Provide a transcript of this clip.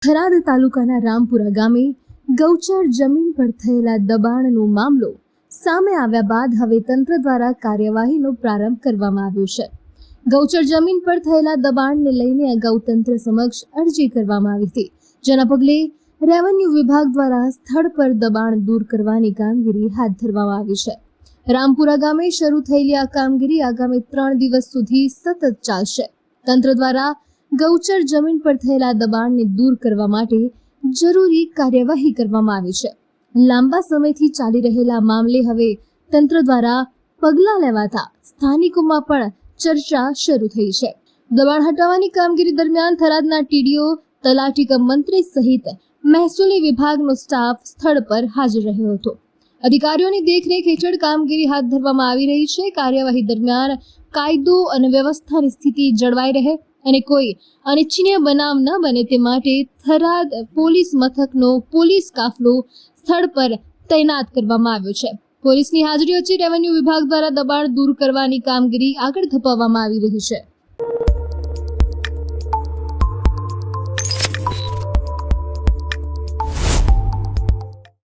થરાદ તાલુકાના રામપુરા ગામે ગૌચર જમીન પર થયેલા દબાણનો મામલો સામે આવ્યા બાદ હવે તંત્ર દ્વારા કાર્યવાહીનો પ્રારંભ કરવામાં આવ્યો છે। ગૌચર જમીન પર થયેલા દબાણને લઈને અગાઉ તંત્ર સમક્ષ અરજી કરવામાં આવી હતી, જેના પગલે રેવન્યુ વિભાગ દ્વારા સ્થળ પર દબાણ દૂર કરવાની કામગીરી હાથ ધરવામાં આવી છે। રામપુરા ગામે શરૂ થયેલી આ કામગીરી આગામી 3 દિવસ સુધી સતત ચાલશે। તંત્ર દ્વારા ગૌચર જમીન પર થયેલા દબાણને દૂર કરવા માટે જરૂરી કાર્યવાહી કરવામાં આવી છે। લાંબા સમયથી ચાલી રહેલા મામલે હવે તંત્ર દ્વારા પગલાં લેવાતા સ્થાનિકોમાં પણ ચર્ચા શરૂ થઈ છે। દબાણ હટાવવાની કામગીરી દરમિયાન થરાદના ટીડીઓ, તલાટી કમ મંત્રી સહિત મહેસૂલી વિભાગનો સ્ટાફ સ્થળ પર હાજર રહ્યો હતો। અધિકારીઓની દેખરેખ હેઠળ કામગીરી હાથ ધરવામાં આવી રહી છે। કાર્યવાહી દરમિયાન કાયદો અને વ્યવસ્થાની સ્થિતિ જળવાઈ રહે અને કોઈ અનિચ્છનીય બનાવ ન બને તે માટે થરાદ પોલીસ મથકનો પોલીસ કાફલો સ્થળ પર તૈનાત કરવામાં આવ્યો છે। પોલીસની હાજરી વચ્ચે રેવન્યુ વિભાગ દ્વારા દબાણ દૂર કરવાની કામગીરી આગળ ધપાવવામાં આવી રહી છે।